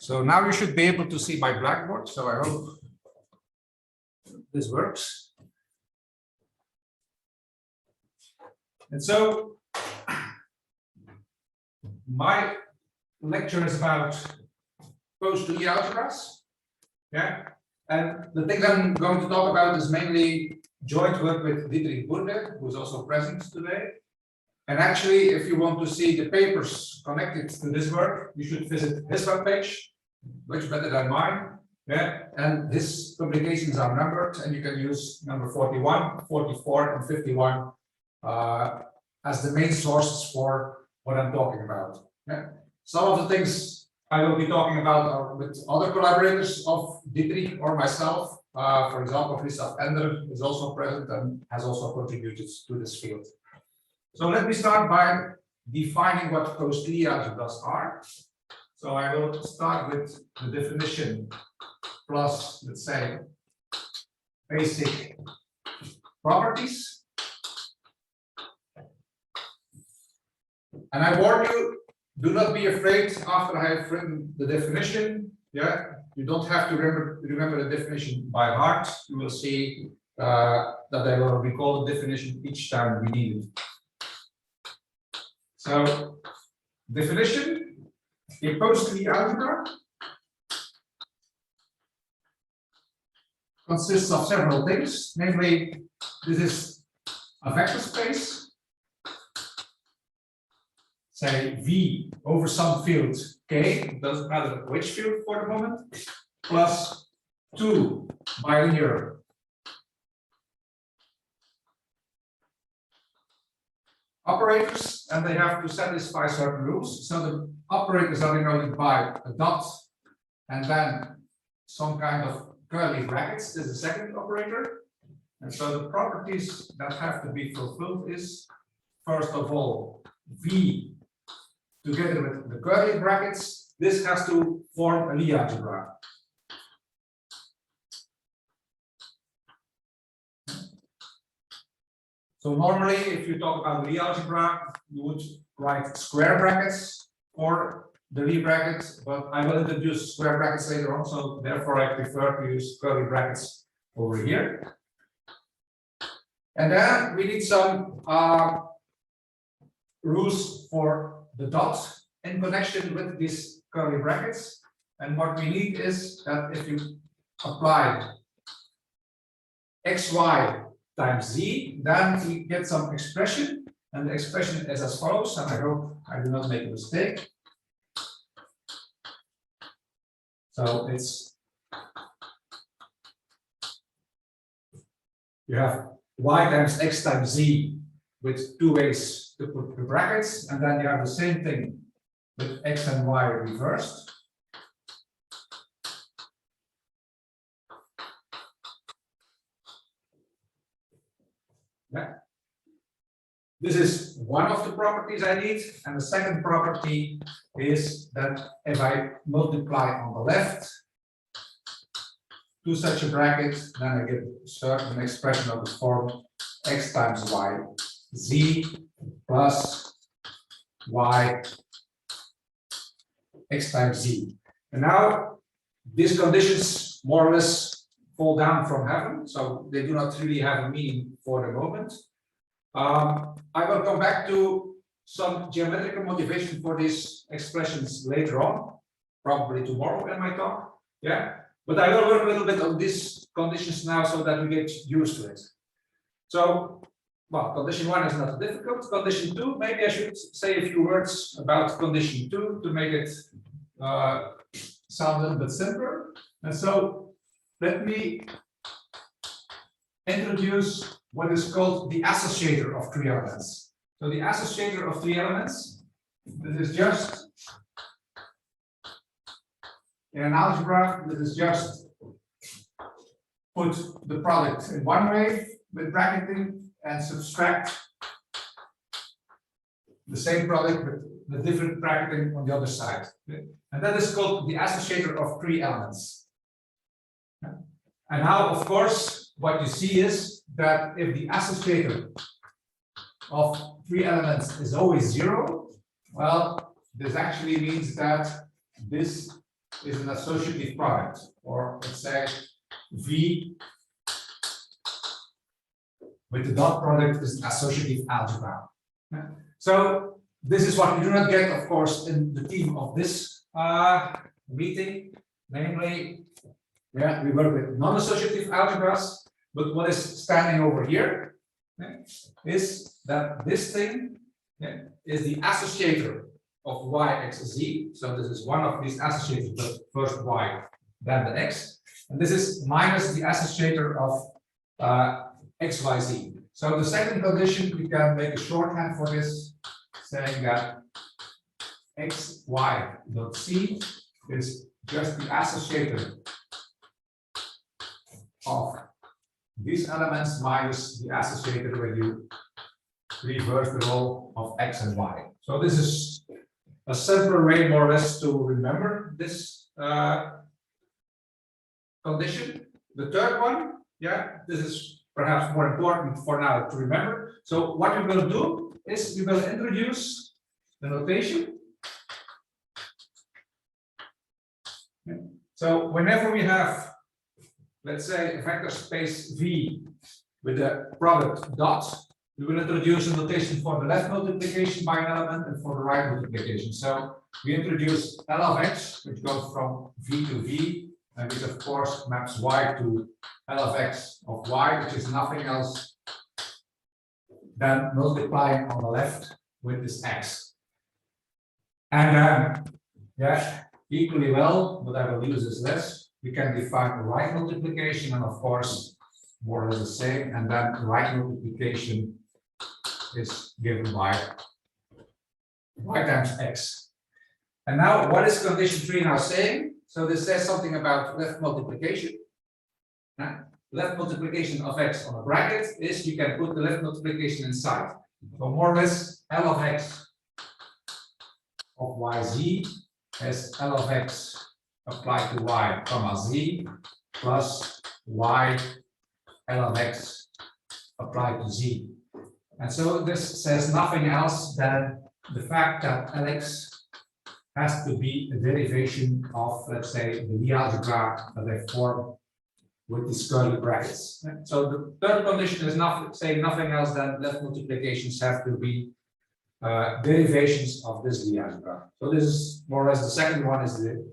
So now you should be able to see my blackboard. So I hope this works. And so my lecture is about Post Lie algebras. Yeah. And the things I'm going to talk about is mainly joint work with Dietrich Burde, who is also present today. And actually, if you want to see the papers connected to this work, you should visit his webpage, much better than mine. Yeah, and his publications are numbered, and you can use number 41, 44, and 51 as the main sources for what I'm talking about. Yeah. Some of the things I will be talking about are with other collaborators of Dietrich or myself. For example, Christoph Ender is also present and has also contributed to this field. So let me start by defining what Post Lie algebras are. So I will start with the definition plus, let's say, basic properties. And I warn you, do not be afraid after I have written the definition. Yeah, you don't have to remember the definition by heart. You will see that I will recall the definition each time we need it. So, definition, a Post Lie algebra consists of several things, namely, this is a vector space, say V over some field K, it doesn't matter which field for the moment, plus 2 bilinear operators, and they have to satisfy certain rules. So the operators are denoted by a dot and then some kind of curly brackets. This is the second operator. And so the properties that have to be fulfilled is, first of all, V together with the curly brackets. This has to form a Lie algebra. So normally, if you talk about Lie algebra, you would write square brackets for the Lie brackets, but I will introduce square brackets later on, so therefore I prefer to use curly brackets over here. And then we need some rules for the dot in connection with these curly brackets. And what we need is that if you apply xy times z, then we get some expression, and the expression is as follows, and I hope I do not make a mistake. So it's, you have y times x times z with 2 ways to put the brackets, and then you have the same thing with x and y reversed. Yeah. This is one of the properties I need, and the second property is that if I multiply on the left to such a bracket, then I get a certain expression of the form x times y z plus y x times z. And now these conditions more or less fall down from heaven, so they do not really have a meaning for the moment. I will come back to some geometrical motivation for these expressions later on, probably tomorrow in my talk. Yeah, but I will work a little bit on these conditions now so that we get used to it. So, well, condition 1 is not difficult. Condition 2, maybe I should say a few words about condition 2 to make it sound a little bit simpler. And so, let me introduce what is called the associator of 3 elements. So the associator of 3 elements, this is just, in an algebra, this is just put the product in one way with bracketing and subtract the same product with the different bracketing on the other side. And that is called the associator of 3 elements. And now, of course, what you see is that if the associator of 3 elements is always 0, well, this actually means that this is an associative product, or let's say V with the dot product is associative algebra. So this is what we do not get, of course, in the theme of this meeting, namely, we work with non-associative algebras, but what is standing over here is that this thing is the associator of y, x, z. So this is one of these associators, but first y, then the x. And this is minus the associator of x, y, z. So the second condition, we can make a shorthand for this, saying that x, y dot z is just the associator of these elements minus the associator when you reverse the role of x and y. So this is a simpler way, more or less, to remember this condition. The third one, this is perhaps more important for now to remember. So what we will do is we will introduce the notation. So whenever we have, let's say, a vector space V with a product dot, we will introduce a notation for the left multiplication by an element and for the right multiplication. So we introduce L of x, which goes from V to V, and which of course maps y to L of x of y, which is nothing else than multiplying on the left with this x. And equally well, but I will use this less, we can define the right multiplication, and of course more or less the same, and then the right multiplication is given by y times x. And now what is condition 3 now saying? So this says something about left multiplication. Left multiplication of x on a bracket is you can put the left multiplication inside. So more or less L of x of yz is L of x applied to y comma z plus y L of x applied to z. And so this says nothing else than the fact that Lx has to be a derivation of, let's say, the Lie algebra that I form with these curly brackets. So the third condition is saying nothing else than left multiplications have to be derivations of this Lie algebra. So this is more or less the second one is the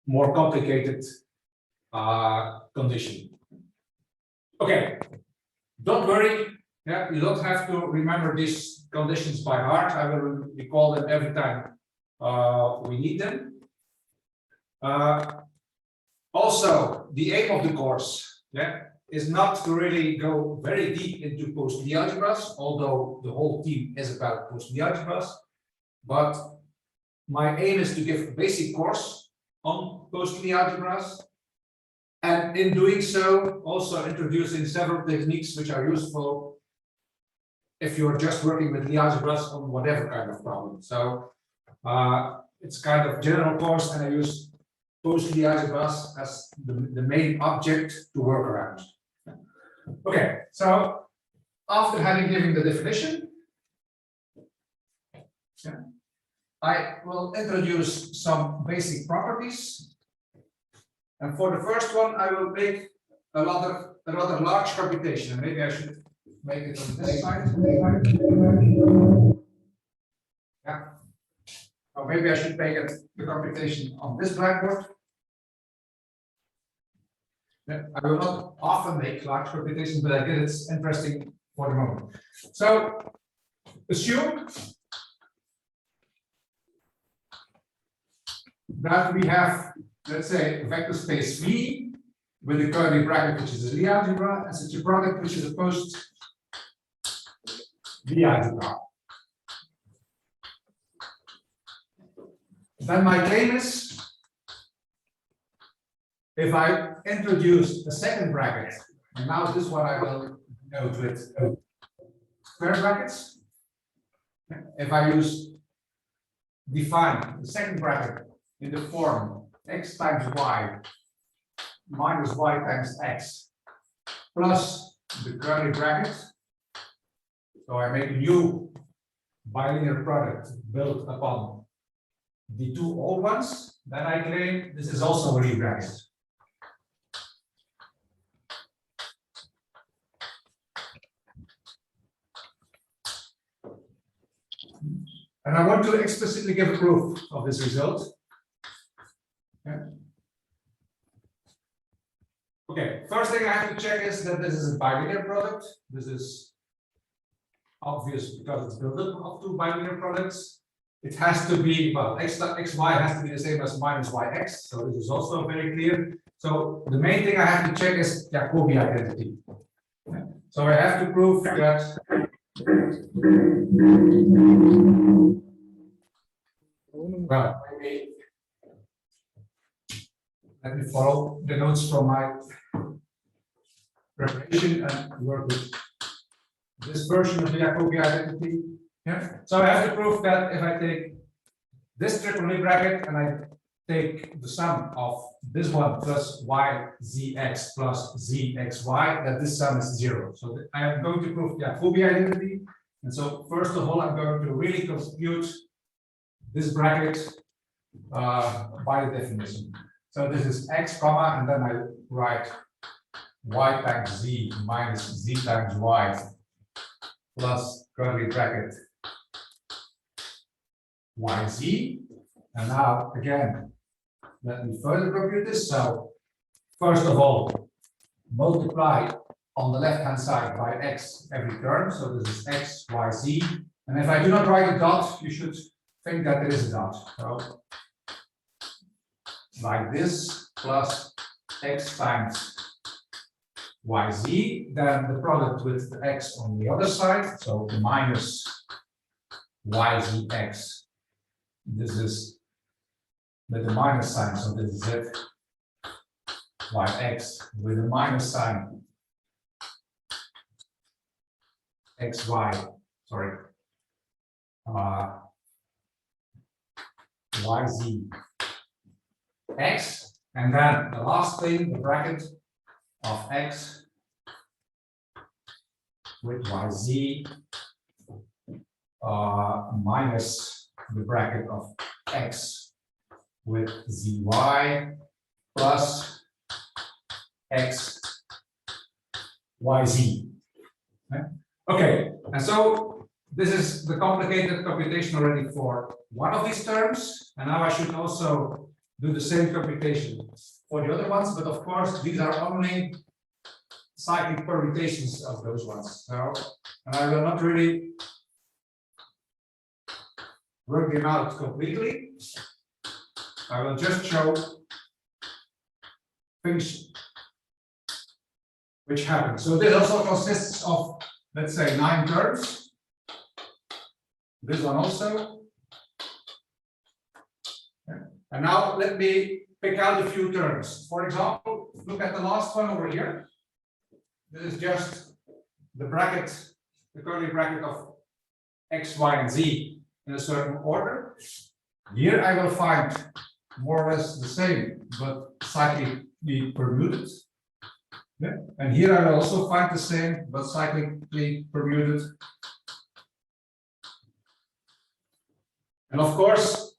more complicated condition. Okay, don't worry. You don't have to remember these conditions by heart. I will recall them every time we need them. Also, the aim of the course is not to really go very deep into Post Lie algebras, although the whole team is about Post Lie algebras. But my aim is to give a basic course on Post Lie algebras, and in doing so, also introducing several techniques which are useful if you're just working with Lie algebras on whatever kind of problem. So it's kind of general course, and I use Post Lie algebras as the main object to work around. Okay, so after having given the definition, I will introduce some basic properties. And for the first one, I will make a rather large computation. And maybe I should make it on this side. Or maybe I should make it the computation on this blackboard. I will not often make large computations, but I think it's interesting for the moment. So assume that we have, let's say, a vector space V with a curly bracket, which is a Lie algebra, and such a product which is a post Lie algebra. Then my claim is, if I introduce a second bracket, and now this one I will note with square brackets. If I define the second bracket in the form x times y minus y times x plus the curly bracket. So I make a new bilinear product built upon the two old ones, then I claim this is also a Lie bracket. And I want to explicitly give a proof of this result. Yeah. Okay, first thing I have to check is that this is a bilinear product. This is obvious because it's built up of two bilinear products. It has to be, well, xy has to be the same as minus yx, so this is also very clear. So the main thing I have to check is Jacobi identity. Yeah. So I have to prove that well, maybe let me follow the notes from my preparation and work with this version of the Jacobi identity. Yeah. So I have to prove that if I take this triple Lie bracket and I take the sum of this one plus yzx plus zxy, that this sum is 0. So I am going to prove the Jacobi identity. And so first of all, I'm going to really compute this bracket by the definition. So this is x comma, and then I write y times z minus z times y plus curly bracket yz. And now again, let me further compute this. So first of all, multiply on the left hand side by x every term. So this is x, y, z. And if I do not write a dot, you should think that there is a dot. So like this plus x times yz, then the product with the x on the other side, so minus yzx. This is with the minus sign, so this is it. Yx with a minus sign. Xy, sorry. Yz x, and then the last thing, the bracket of x with yz minus the bracket of x with zy plus x yz. Okay, and so this is the complicated computation already for one of these terms, and now I should also do the same computation for the other ones, but of course these are only cyclic permutations of those ones. So, and I will not really work them out completely. I will just show things which happen. So this also consists of, let's say, 9 terms. This one also. And now let me pick out a few terms. For example, look at the last one over here. This is just the bracket, the curly bracket of x, y, and z in a certain order. Here I will find more or less the same, but cyclically permuted. Yeah. And here I will also find the same, but cyclically permuted. And of course,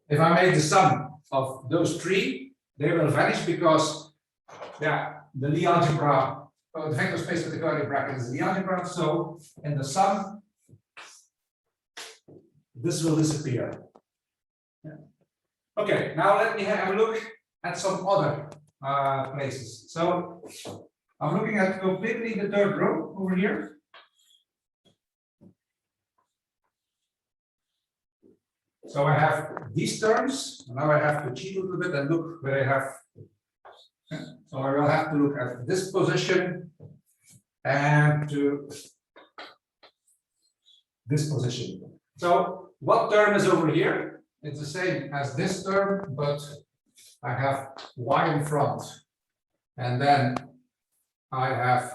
if I make the sum of those 3, they will vanish because, yeah, the Lie algebra, the vector space with the curly bracket is the Lie algebra. So in the sum, this will disappear. Yeah. Okay, now let me have a look at some other places. So I'm looking at completely the third row over here. So I have these terms, and now I have to cheat a little bit and look where I have. So I will have to look at this position and to this position. So what term is over here? It's the same as this term, but I have y in front, and then I have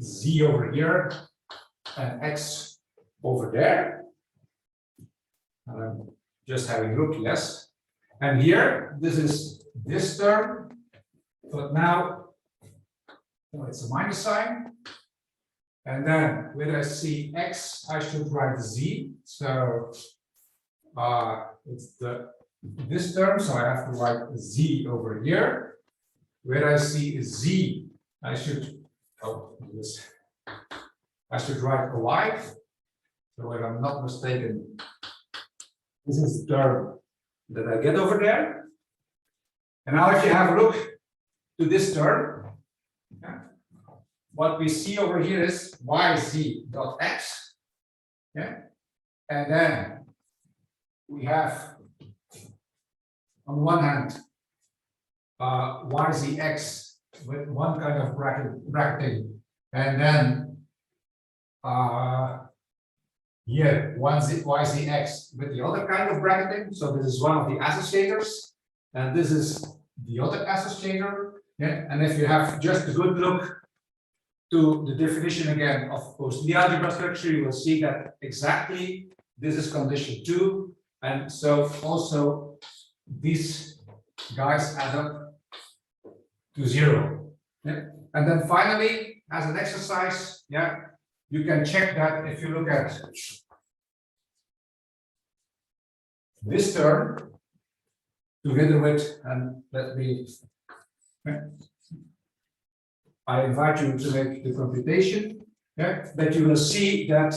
z over here and x over there. Just having a look, yes. And here, this is this term, but now it's a minus sign. And then when I see x, I should write z. So it's this term, so I have to write z over here. Where I see z, I should write a y. So if I'm not mistaken, this is the term that I get over there. And now if you have a look to this term, what we see over here is yz dot x. Yeah. And then we have on one hand yzx with one kind of bracketing, and then here yzx with the other kind of bracketing. So this is one of the associators, and this is the other associator. Yeah, and if you have just a good look to the definition again of Post Lie algebra structure, you will see that exactly this is condition 2, and so also these guys add up to 0. Yeah. And then finally, as an exercise, yeah, you can check that if you look at this term together with, and let me, I invite you to make the computation, yeah, that you will see that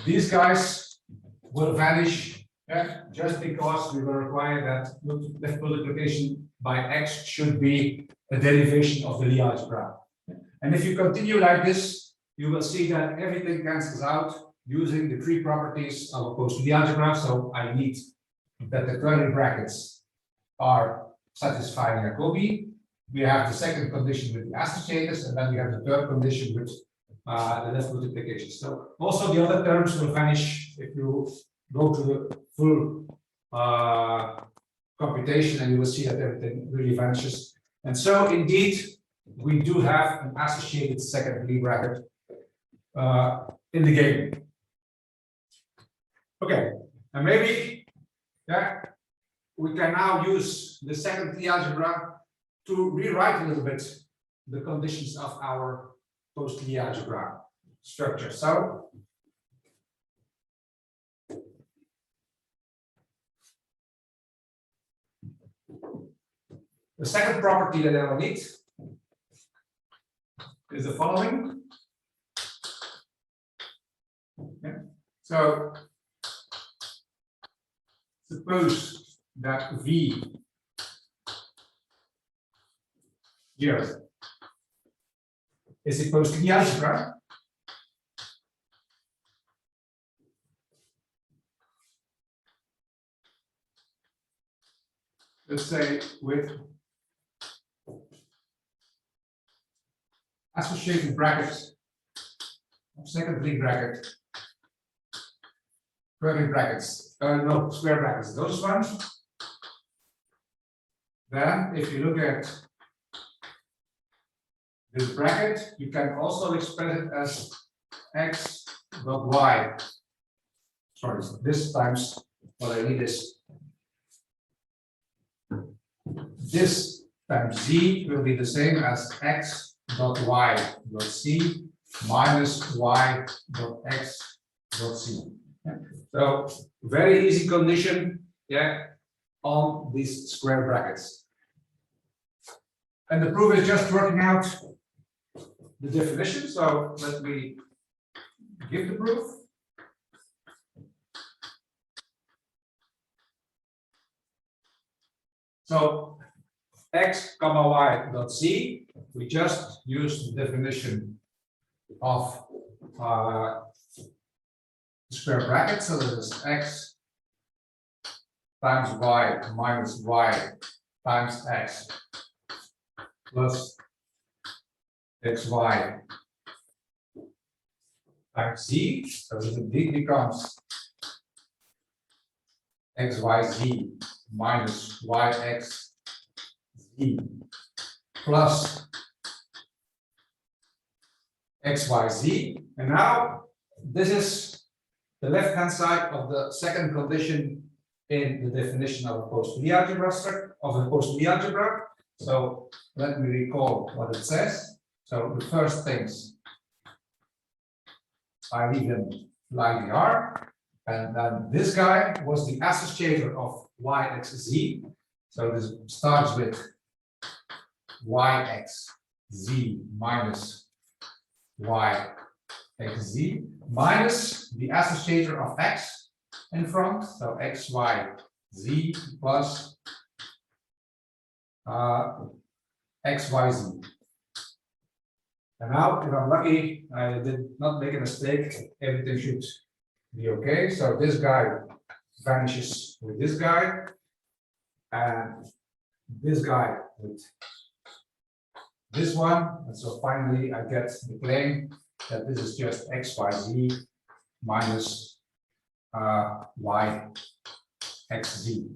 these guys will vanish, yeah, just because we will require that left multiplication by x should be a derivation of the Lie algebra. And if you continue like this, you will see that everything cancels out using the 3 properties of a Post Lie algebra. So I need that the curly brackets are satisfying Jacobi. We have the second condition with the associators, and then we have the third condition with the left multiplication. So also the other terms will vanish if you go to the full computation, and you will see that everything really vanishes. And so indeed, we do have an associated second Lie bracket in the game. Okay, and maybe we can now use the second Lie algebra to rewrite a little bit the conditions of our Post Lie algebra structure. So the second property that I will need is the following. Okay. So suppose that V here is a Post Lie algebra. Let's say with associated brackets, second Lie bracket, curly brackets, no, square brackets, those ones. Then if you look at this bracket, you can also express it as x dot y. Sorry, this times what I need is this times z will be the same as x dot y dot c minus y dot x dot c. Yeah. So very easy condition, yeah, on these square brackets. And the proof is just working out the definition. So let me give the proof. So x comma y dot c, we just use the definition of square bracket. So that is x times y minus y times x plus xy times z. So it indeed becomes xyz minus yx z plus xyz. And now this is the left hand side of the second condition in the definition of a Post Lie algebra structure, So let me recall what it says. So the first things I leave them like they are. And then this guy was the associator of yxz. So this starts with yxz minus yxz minus the associator of x in front. So xyz plus xyz. And now, if I'm lucky, I did not make a mistake, everything should be okay. So this guy vanishes with this guy, and this guy with this one. And so finally, I get the claim that this is just xyz minus yxz.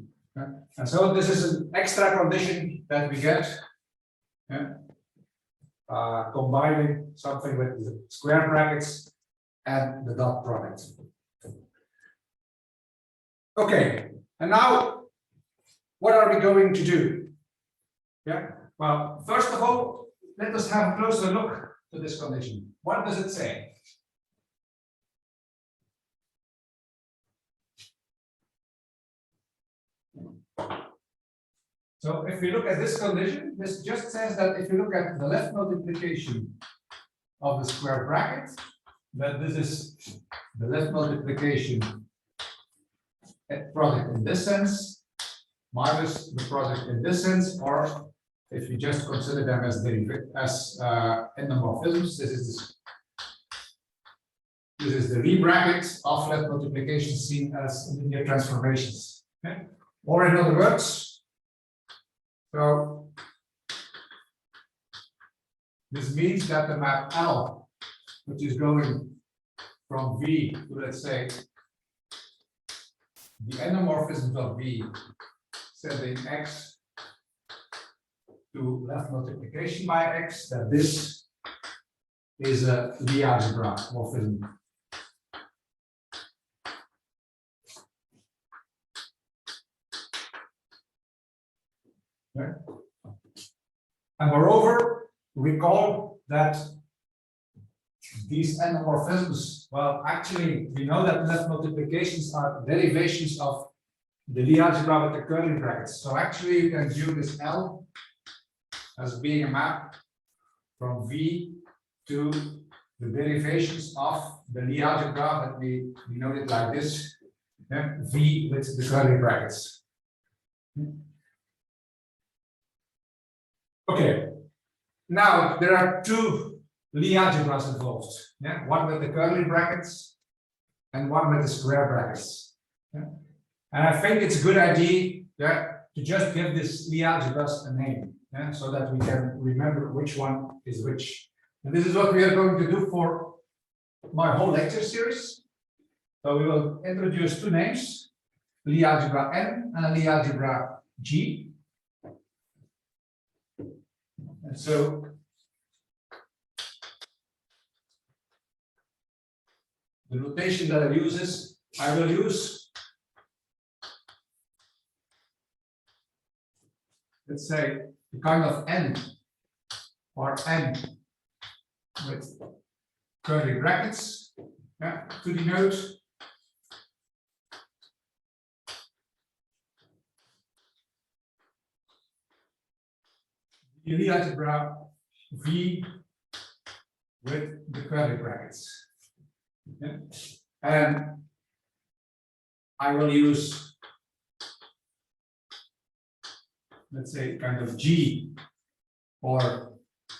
And so this is an extra condition that we get. Combining something with the square brackets and the dot product. Okay, and now what are we going to do? Yeah, well, first of all, let us have a closer look to this condition. What does it say? So if we look at this condition, this just says that if you look at the left multiplication of the square bracket, that this is the left multiplication product in this sense, minus the product in this sense, or if you just consider them as endomorphisms, this is the Lie bracket of left multiplication seen as linear transformations. Okay? Or in other words, so this means that the map L, which is going from V to, let's say, the endomorphisms of V, sending x to left multiplication by x, that this is a Lie algebra morphism. Okay. And moreover, recall that these endomorphisms, well, actually, we know that left multiplications are derivations of the Lie algebra with the curly brackets. So actually, you can view this L as being a map from V to the derivations of the Lie algebra that we know it like this, V with the curly brackets. Okay, now there are two Lie algebras involved. Yeah, one with the curly brackets and one with the square brackets. Yeah? And I think it's a good idea to just give this Lie algebras a name, so that we can remember which one is which. And this is what we are going to do for my whole lecture series. So we will introduce two names, Lie algebra N and Lie algebra G. And so the notation that I use is, I will use, let's say, the kind of N or N with curly brackets, to denote the Lie algebra V with the curly brackets. Yeah. And I will use, let's say, kind of G, or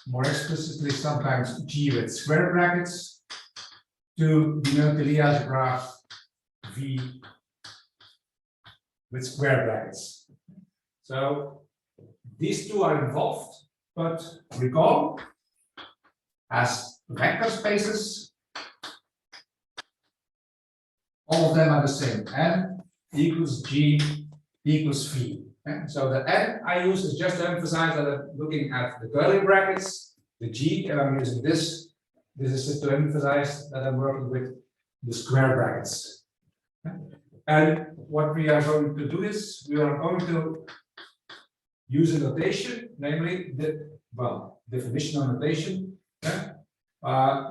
more explicitly sometimes G with square brackets, to denote the Lie algebra V with square brackets. So these two are involved, but recall, as vector spaces, all of them are the same. N equals G equals V. Okay? So the N I use is just to emphasize that I'm looking at the curly brackets. The G, and I'm using this is just to emphasize that I'm working with the square brackets. Okay? And what we are going to do is, we are going to use a notation, namely the, well, definitional notation.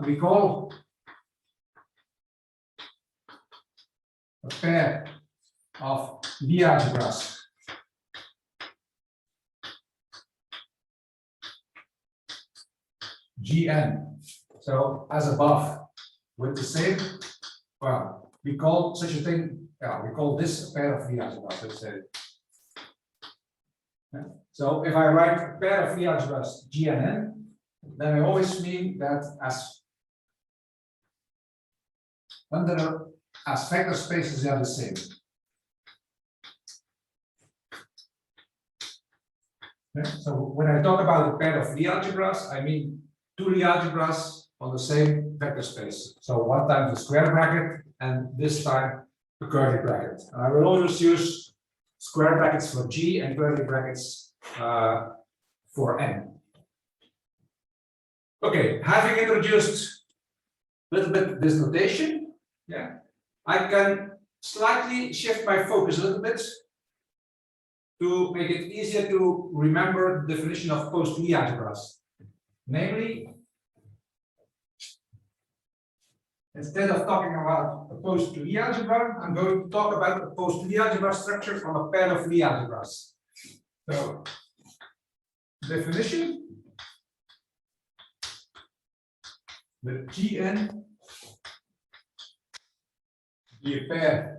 We call a pair of Lie algebras Gn, so as above, with the same, well, we call such a thing, we call this a pair of Lie algebras, let's say. Yeah. So if I write a pair of Lie algebras Gn, then I always mean that as vector spaces they are the same. Yeah. So when I talk about a pair of Lie algebras, I mean two Lie algebras on the same vector space. So one time the square bracket and this time the curly bracket. And I will always use square brackets for G and curly brackets for N. Okay, having introduced a little bit this notation, yeah, I can slightly shift my focus a little bit to make it easier to remember the definition of post Lie algebras. Namely, instead of talking about a post Lie algebra, I'm going to talk about a post Lie algebra structure from a pair of Lie algebras. So, definition: the Gn be a pair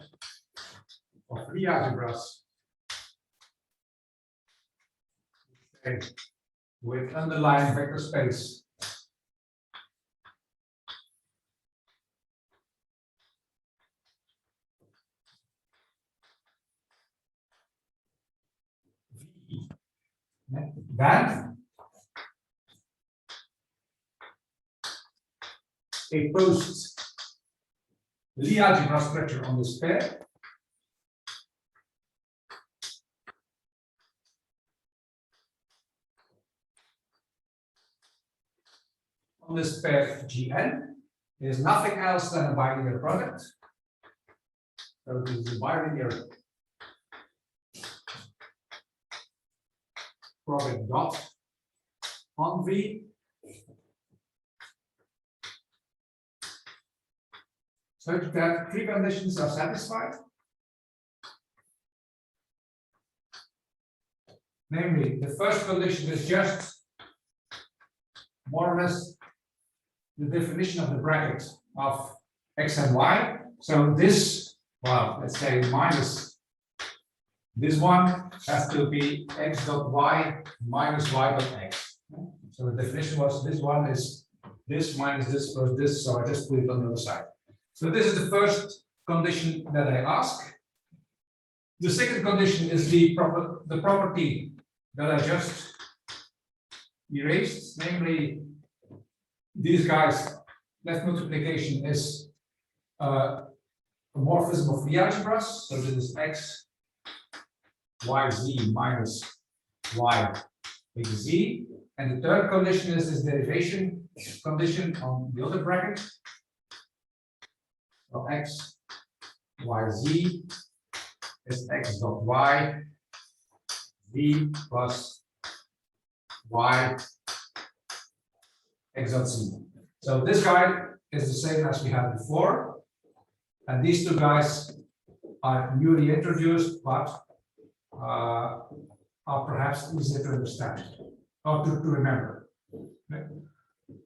of Lie algebras with underlying vector space V, then a post Lie algebra structure on this pair Gn is nothing else than a bilinear product. So this is a bilinear product dot on V. So that three conditions are satisfied. Namely, the first condition is just more or less the definition of the bracket of x and y. So this, well, let's say minus this one has to be x dot y minus y dot x. So the definition was this one is this minus this plus this, so I just put it on the other side. So this is the first condition that I ask. The second condition is the property that I just erased, namely these guys, left multiplication is a morphism of Lie algebras. So this is x, y, z minus y x z. And the third condition is this derivation condition on the other bracket. So x, y, z is x dot y, v plus y x dot z. So this guy is the same as we had before, and these two guys are newly introduced, but are perhaps easier to understand or to remember.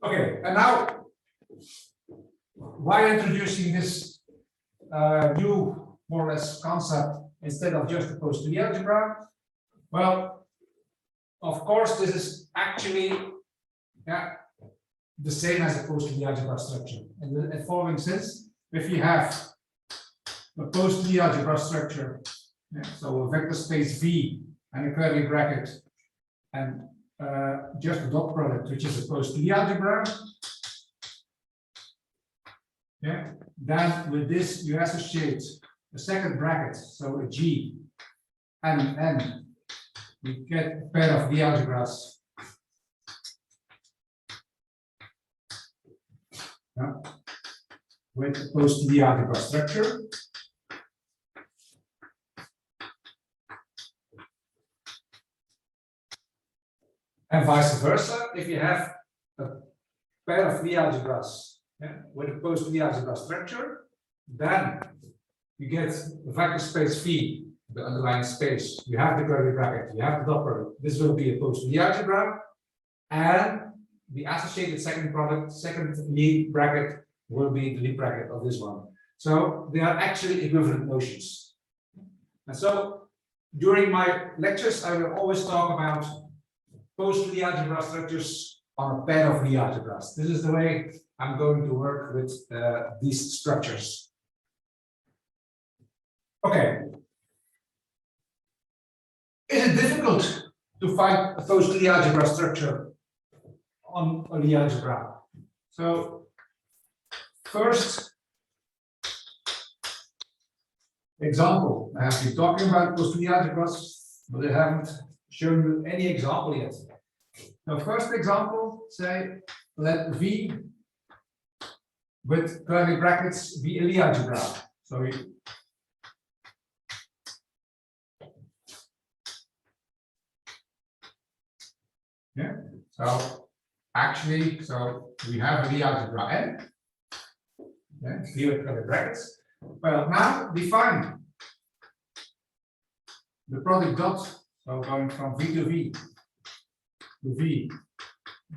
Okay, and now why introducing this new, more or less, concept instead of just a post Lie algebra? Well, of course, this is actually the same as a post Lie algebra structure. In the following sense, if you have a post Lie algebra structure, so a vector space V and a curly bracket, and just a dot product, which is a post Lie algebra. Then with this you associate a second bracket, so a G and an N. We get a pair of Lie algebras with a post Lie algebra structure. And vice versa, if you have a pair of Lie algebras with a post Lie algebra structure, then you get the vector space V, the underlying space, you have the curly bracket, you have the dot product. This will be a Post Lie algebra, and the associated second product, second Lie bracket, will be the Lie bracket of this one. So they are actually equivalent notions. And so during my lectures, I will always talk about Post Lie algebra structures on a pair of Lie algebras. This is the way I'm going to work with these structures. Okay. Is it difficult to find a Post Lie algebra structure on a Lie algebra? So first example, I have been talking about Post Lie algebras, but I haven't shown you any example yet. Now, first example, say let V with curly brackets be a Lie algebra. So yeah, so actually, so we have a Lie algebra N. Yeah, V with curly brackets. Well, now define the product dot. So going from V to V to V,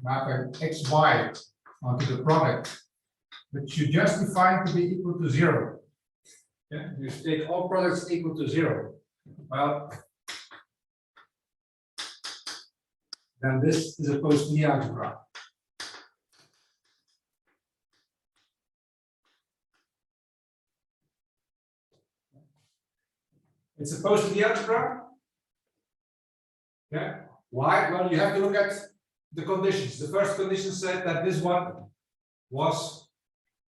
map an xy onto the product, which you just define to be equal to 0. Yeah, you take all products equal to 0. Well, then this is a Post Lie algebra. It's a Post Lie algebra. Yeah. Why? Well, you have to look at the conditions. The first condition said that this one was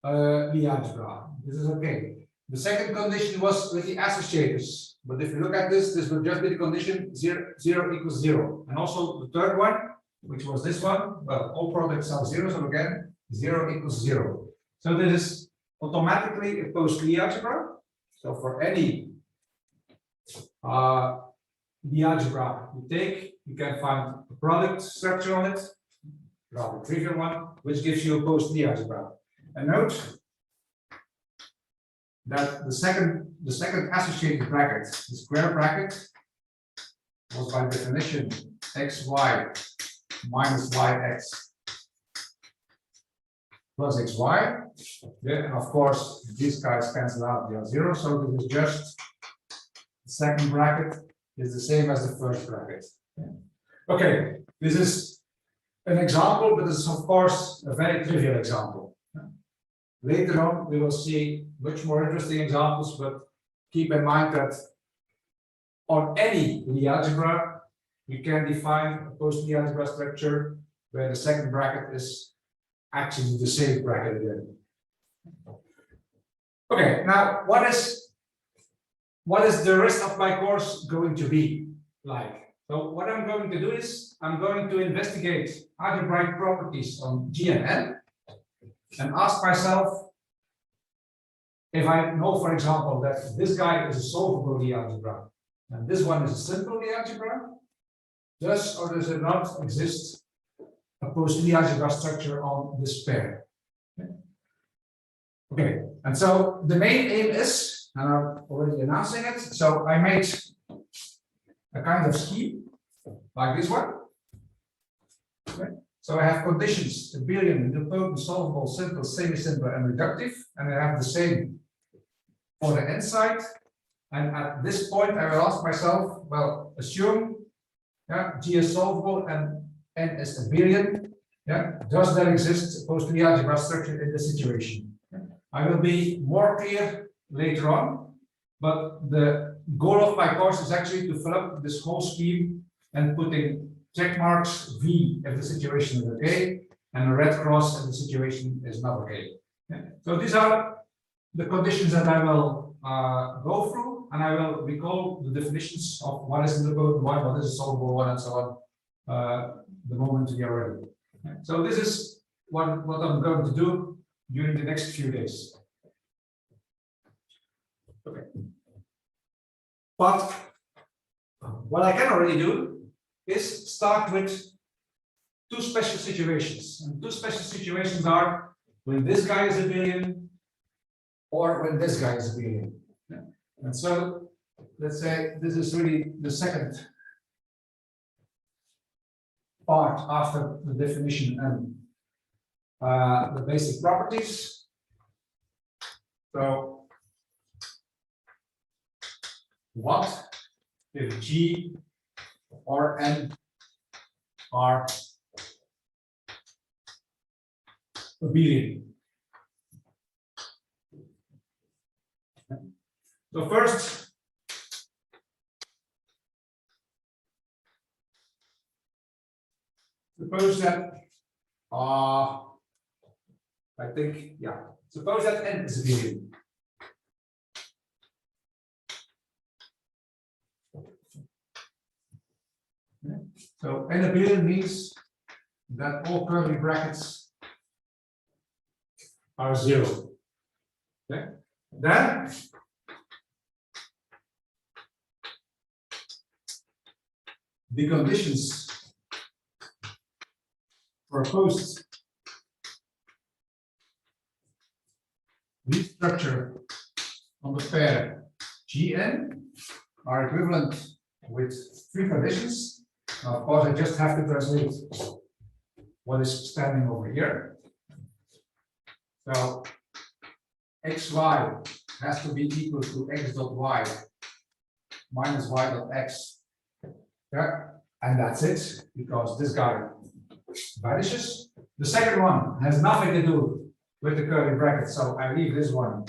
Lie algebra. This is okay. The second condition was with the associators. But if you look at this, this will just be the condition 0 equals 0. And also the third one, which was this one, well, all products are 0, so again, 0 equals 0. So this is automatically a Post Lie algebra. So for any the algebra you take, you can find a product structure on it, rather trivial one, which gives you a Post Lie algebra. And note that the second associated bracket, the square bracket, was by definition xy minus yx plus xy. Yeah, and of course these guys cancel out, they are 0, so this is just the second bracket is the same as the first bracket. Yeah. Okay, this is an example, but this is of course a very trivial example. Later on, we will see much more interesting examples, but keep in mind that on any Lie algebra, we can define a Post Lie algebra structure where the second bracket is actually the same bracket again. Okay, now what is the rest of my course going to be like? So what I'm going to do is I'm going to investigate algebraic properties on G and N and ask myself if I know, for example, that this guy is a solvable Lie algebra and this one is a simple Lie algebra, does or does it not exist a Post Lie algebra structure on this pair? Okay, and so the main aim is, and I'm already announcing it, so I made a kind of scheme like this one. Okay. So I have conditions, abelian, nilpotent, solvable, simple, semisimple, and reductive, and I have the same for the N side. And at this point, I will ask myself, well, assume G is solvable and N is abelian. Does there exist a Post Lie algebra structure in this situation? I will be more clear later on, but the goal of my course is actually to fill up this whole scheme and putting check marks V if the situation is okay, and a red cross if the situation is not okay. So these are the conditions that I will go through, and I will recall the definitions of what is nilpotent one, what is a solvable one, and so on, the moment we are ready. So this is what I'm going to do during the next few days. Okay. But what I can already do is start with two special situations. And two special situations are when this guy is abelian or when this guy is abelian. And so let's say this is really the second part after the definition and the basic properties. So what if G or N are abelian? So first, suppose that I think, yeah, suppose that N is abelian. So N abelian means that all curly brackets are 0. Okay. Then the conditions for post Lie structure on the pair Gn are equivalent with 3 conditions. Now, of course, I just have to translate what is standing over here. So xy has to be equal to x dot y minus y dot x. Yeah, and that's it, because this guy vanishes. The second one has nothing to do with the curly bracket, so I leave this one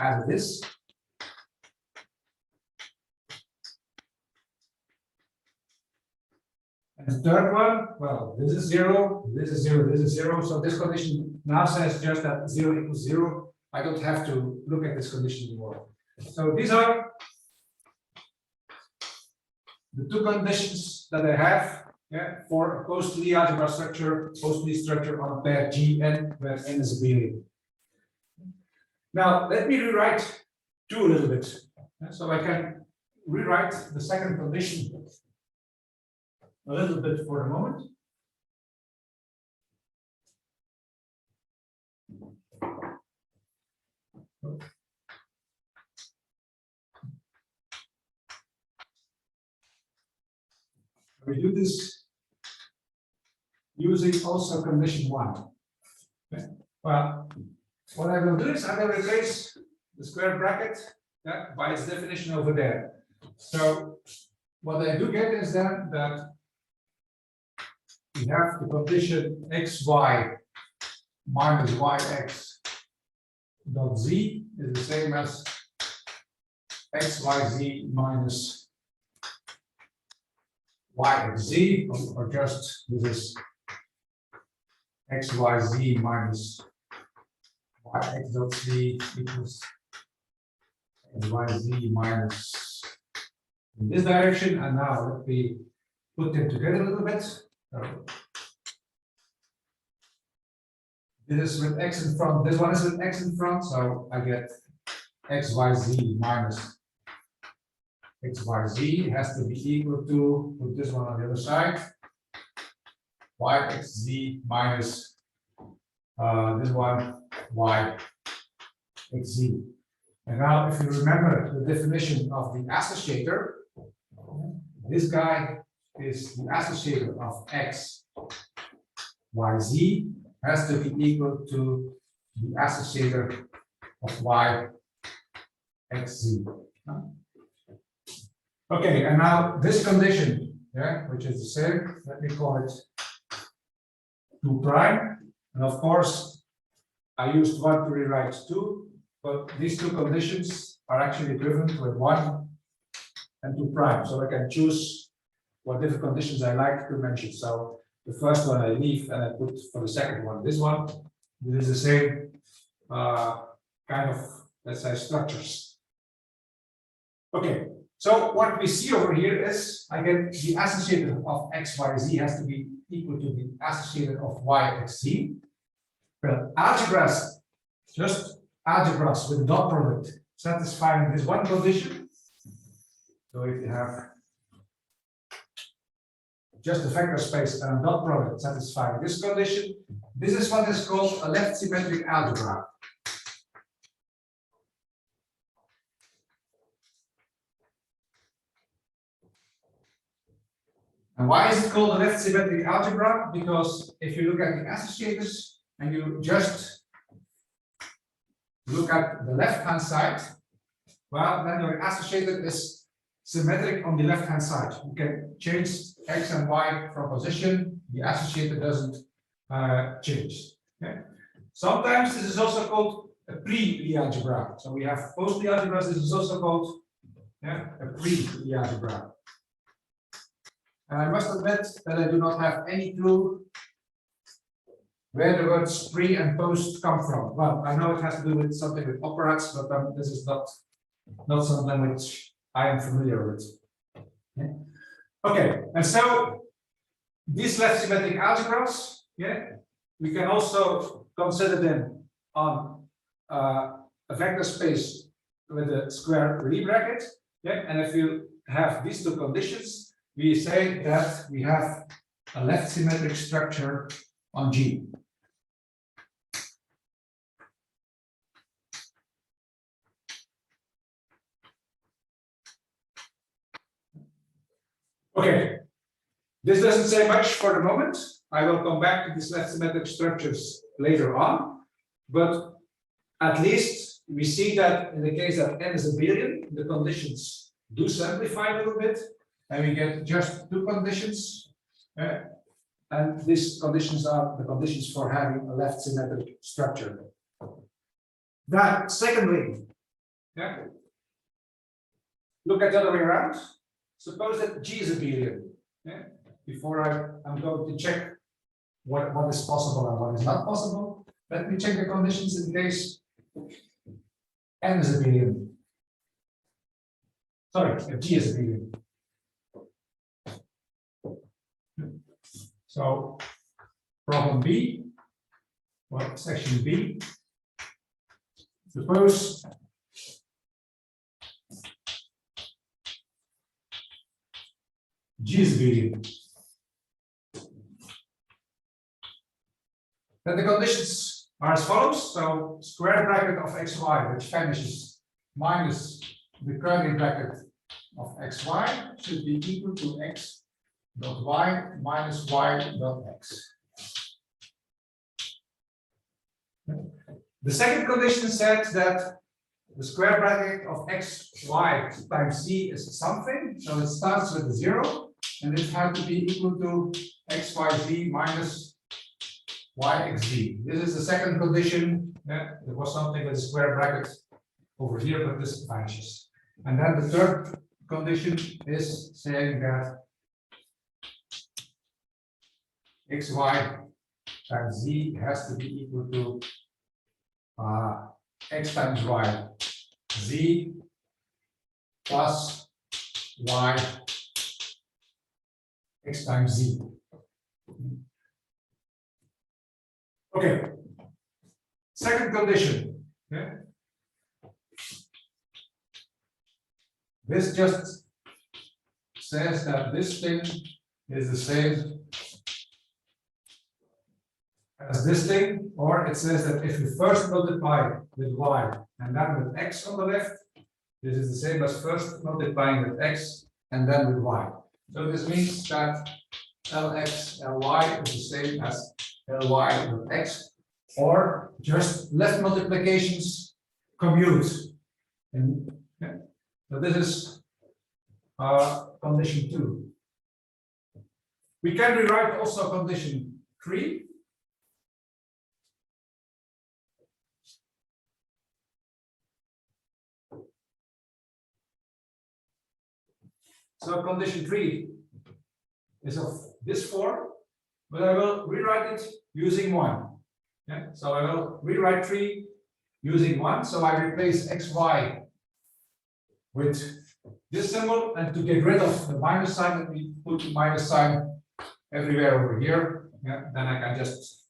as it is. And the third one, well, this is 0, this is 0, this is 0. So this condition now says just that 0 equals 0. I don't have to look at this condition anymore. So these are the 2 conditions that I have, yeah, for a post Lie algebra structure, post Lie structure on a pair Gn where n is abelian. Now let me rewrite 2 a little bit, so I can rewrite the second condition a little bit for the moment. We do this using also condition 1. Okay. Well, what I will do is I will replace the square bracket, yeah, by its definition over there. So what I do get is then that we have the condition xy minus yx dot z is the same as xyz minus yxz, or just this is xyz minus yx dot z equals xyz minus in this direction. And now let me put them together a little bit. So this is with x in front, this one is with x in front, so I get xyz minus xyz has to be equal to, put this one on the other side, yxz minus this one, yxz. And now if you remember the definition of the associator, this guy is the associator of x, yz has to be equal to the associator of y, xz. Okay, and now this condition, yeah, which is the same, let me call it 2 prime. And of course, I used 1 to rewrite 2, but these 2 conditions are actually equivalent with 1 and 2 prime. So I can choose what different conditions I like to mention. So the first one I leave and I put for the second one this one. This is the same kind of, let's say, structures. Okay, so what we see over here is, again, the associator of x, y, z has to be equal to the associator of y, x, z. Well, algebras, just algebras with dot product satisfying this one condition. So if you have just a vector space and a dot product satisfying this condition, this is what is called a left-symmetric algebra. And why is it called a left symmetric algebra? Because if you look at the associators and you just look at the left-hand side, well, then your associator is symmetric on the left-hand side. You can change x and y from position. The associator doesn't change. Okay? Sometimes this is also called a pre-Lie algebra. So we have post-Lie algebras. This is also called a pre-Lie algebra. And I must admit that I do not have any clue where the words pre and post come from. Well, I know it has to do with something with operas, but this is not something which I am familiar with. Okay, and so these left symmetric algebras, we can also consider them on a vector space with a square Lie bracket. And if you have these two conditions, we say that we have a left symmetric structure on G. Okay, this doesn't say much for the moment. I will come back to these left symmetric structures later on, but at least we see that in the case that n is abelian, the conditions do simplify a little bit, and we get just two conditions, and these conditions are the conditions for having a left symmetric structure. Then, secondly, look at the other way around. Suppose that G is abelian. Before I'm going to check what is possible and what is not possible, let me check the conditions in case n is abelian. Sorry, if G is abelian. So, problem B, or section B. Suppose G is abelian. Then the conditions are as follows. So, square bracket of xy, which vanishes, minus the curly bracket of xy should be equal to x dot y minus y dot x. The second condition said that the square bracket of xy times z is something, so it starts with 0, and it had to be equal to xyz minus yxz. This is the second condition. There was something with a square bracket over here, but this vanishes. And then the third condition is saying that xy times z has to be equal to x times y z plus y x times z. Okay. Second condition. This just says that this thing is the same as this thing, or it says that if you first multiply with y and then with x on the left, this is the same as first multiplying with x and then with y. So this means that Lx, Ly is the same as Ly with x, or just left multiplications commute. And so this is condition 2. We can rewrite also condition 3. So condition 3 is of this form, but I will rewrite it using 1. So I will rewrite 3 using 1. So I replace xy with this symbol, and to get rid of the minus sign, let me put the minus sign everywhere over here. Then I can just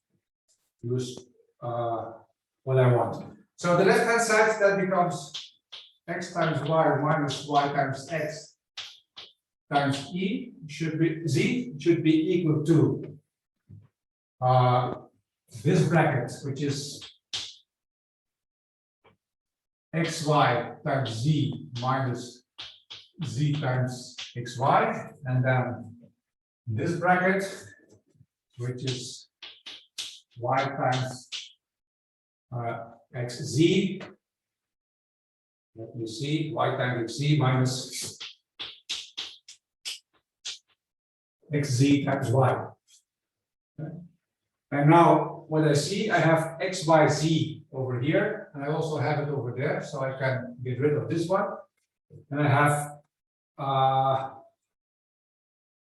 use what I want. So the left hand side, that becomes x times y minus y times x times e should be z should be equal to this bracket, which is xy times z minus z times xy, and then this bracket, which is y times xz. Let me see, y times xz minus xz times y. Okay. And now what I see, I have x, y, z over here, and I also have it over there, so I can get rid of this one. And I have,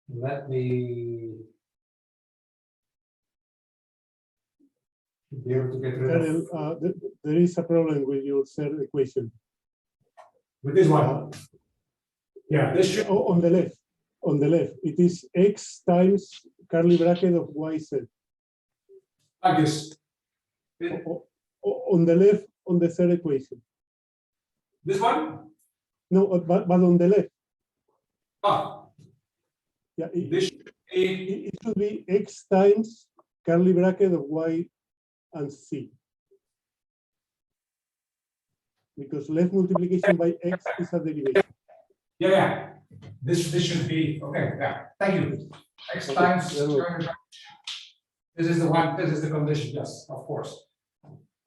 let me be able to get rid Karel, of there is a problem with your third equation. with this one. Yeah, this should. On the left. On the left, it is x times curly bracket of yz. Like this. On the left, on the third equation. This one? No, but on the left. Ah. Yeah, This should be. it should be x times curly bracket of y and z. Because left multiplication by x is a derivation. Yeah, yeah. This should be okay. Yeah. Thank you. X times. This is the one. This is the condition. Yes, of course.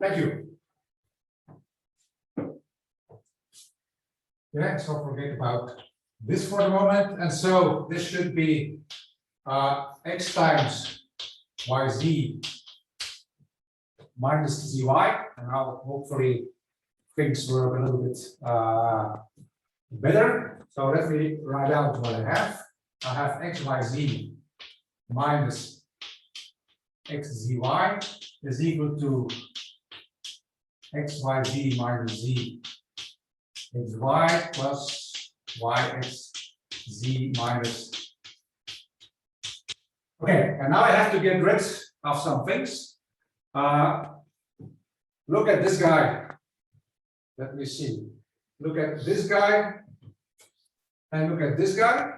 Thank you. Yeah. So forget about this for the moment, and so this should be x times yz minus zy, and now hopefully things work a little bit better. So let me write out what I have. I have xyz minus xzy is equal to xyz minus z xy plus yxz minus. Okay, and now I have to get rid of some things. Look at this guy. Let me see. Look at this guy. And look at this guy.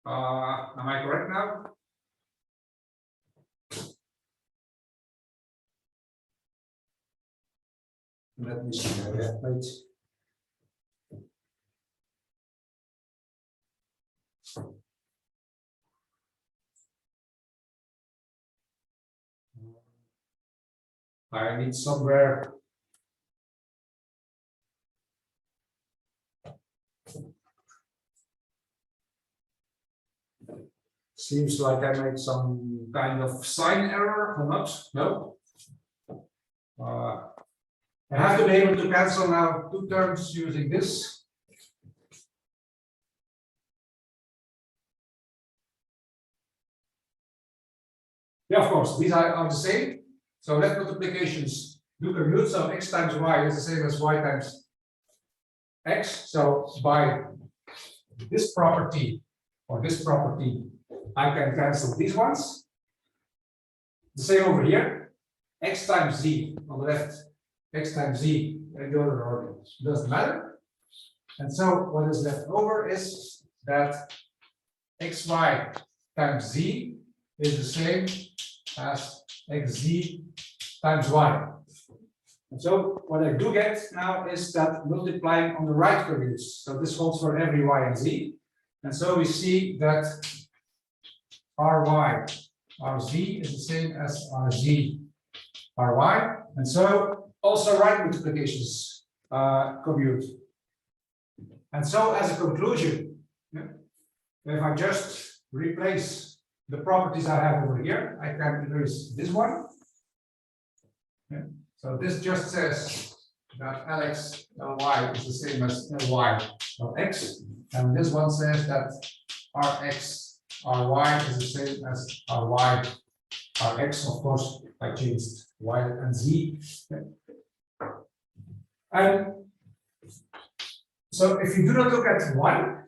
Am I correct now? Let me see. Wait. I need somewhere. Seems like I made some kind of sign error or not? No. I have to be able to cancel now two terms using this. Yeah, of course, these are the same. So left multiplications do commute. So x times y is the same as y times x. So by this property or this property, I can cancel these ones. The same over here. X times z on the left, x times z and the other order doesn't matter. And so what is left over is that xy times z is the same as xz times y. And so what I do get now is that multiplying on the right commutes. So this holds for every y and z. And so we see that ry, rz is the same as rz, ry. And so also right multiplications commute. And so as a conclusion, if I just replace the properties I have over here, I can erase this one. So this just says that Lx Ly is the same as Ly Lx, and this one says that Rx Ry is the same as Ry Rx. Of course, I changed y and z. And so if you do not look at one,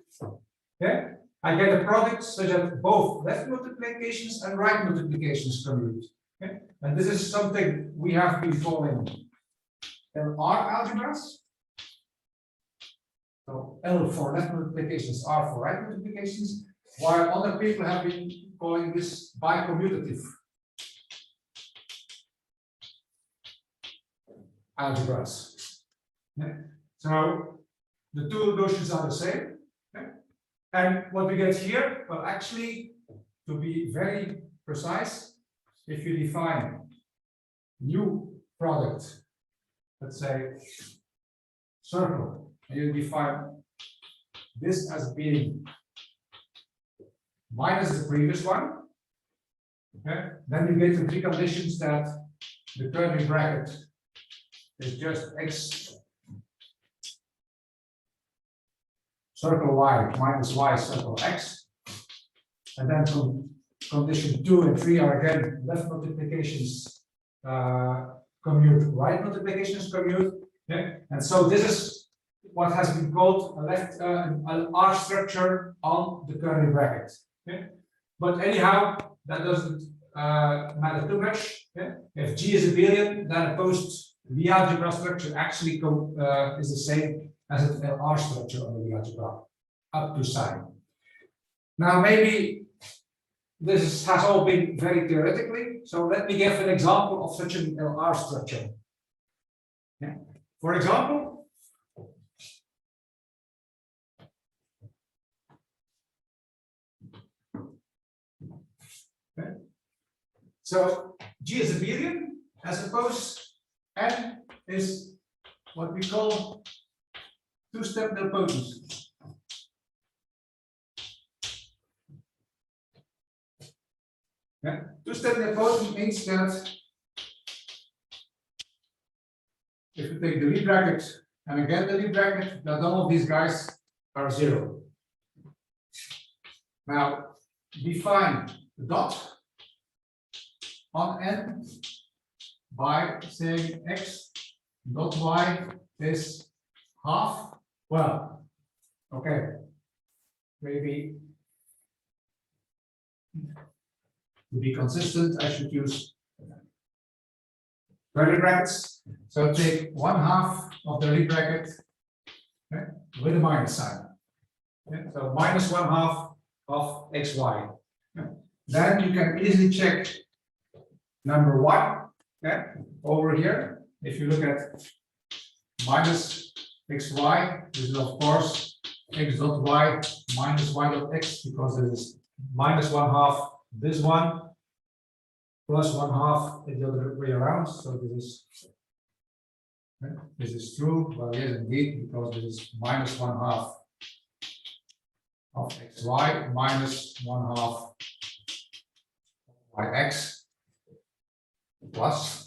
I get a product such that both left multiplications and right multiplications commute. And this is something we have been calling LR algebras. So L for left multiplications, R for right multiplications, while other people have been calling this bi-commutative algebras. So the two notions are the same. And what we get here, well, actually, to be very precise, if you define new product, let's say circle, and you define this as being minus the previous one, okay, then you get the three conditions that the curly bracket is just x circle y minus y circle x, and then condition 2 and 3 are again left multiplications commute, right multiplications commute. Yeah? And so this is what has been called an R structure on the curly bracket. Okay? But anyhow, that doesn't matter too much. Yeah? If G is abelian, then a post Lie algebra structure actually is the same as an LR structure on the Lie algebra, up to sign. Now, maybe this has all been very theoretically, so let me give an example of such an LR structure. Yeah. For example, okay. So G is abelian, I suppose N is what we call two-step nilpotent. Yeah. Two-step nilpotent means that if you take the Lie bracket and again the Lie bracket, that all of these guys are 0. Now define the dot on N by saying x dot y is half. Well, okay, maybe to be consistent, I should use curly brackets. So take 1/2 of the Lie bracket, okay, with a minus sign. Okay, so minus 1/2 of xy. Okay. Then you can easily check number 1. Okay, over here, if you look at minus xy, this is of course x dot y minus y dot x, because this is minus 1/2 this one plus 1/2 in the other way around. So this is true. Well, yes, indeed, because this is minus 1/2 of xy minus 1/2 yx plus,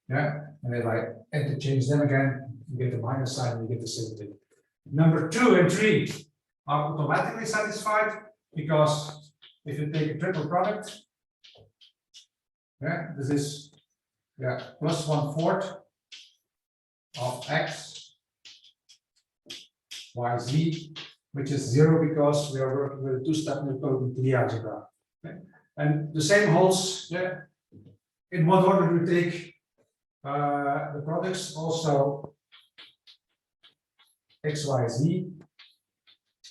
yeah, and if I interchange them again, you get the minus sign and you get the same thing. Number 2 and 3 are automatically satisfied, because if you take a triple product, yeah, this is plus 1/4 of x y z, which is 0 because we are working with a two-step nilpotent Lie algebra. Okay? And the same holds, yeah, in what order we take the products, also x y z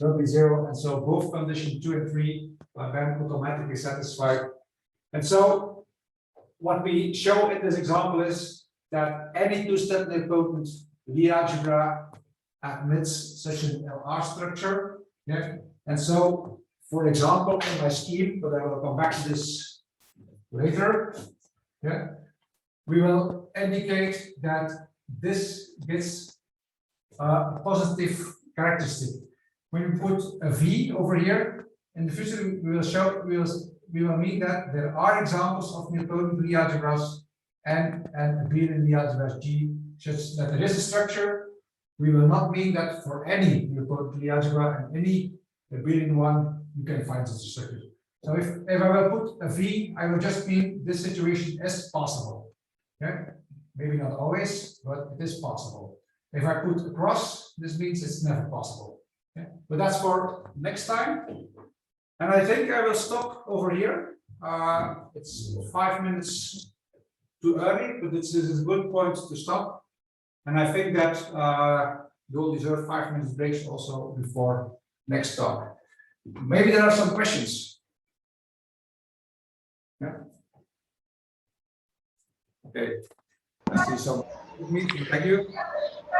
will be 0, and so both condition 2 and 3 are then automatically satisfied. And so what we show in this example is that any two-step nilpotent Lie algebra admits such an LR structure. Yeah, and so, for example, in my scheme, but I will come back to this later. Yeah, we will indicate that this gets a positive characteristic. When we put a V over here, in the future we will show, we will mean that there are examples of nilpotent Lie algebras and abelian Lie algebras G, such that there is a structure. We will not mean that for any nilpotent Lie algebra and any abelian one you can find such a structure. So if I will put a V, I will just mean this situation is possible. Okay, maybe not always, but it is possible. If I put a cross, this means it's never possible. Okay? But that's for next time. And I think I will stop over here. It's 5 minutes too early, but this is a good point to stop. And I think that you will deserve 5 minutes breaks also before next talk. Maybe there are some questions. Yeah. Okay. I see some. Thank you.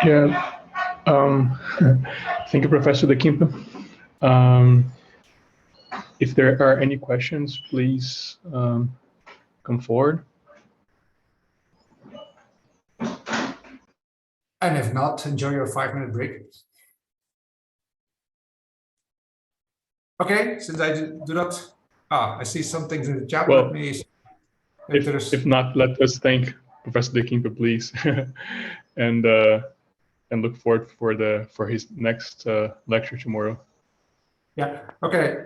Yeah. Thank you, Professor Dekimpe. if there are any questions, please come forward. And if not, enjoy your 5-minute break. Okay, since I do not, I see some things in the chat. Well, Let me. If not, let us thank Professor Dekimpe, please, and look forward for his next lecture tomorrow. Yeah. Okay.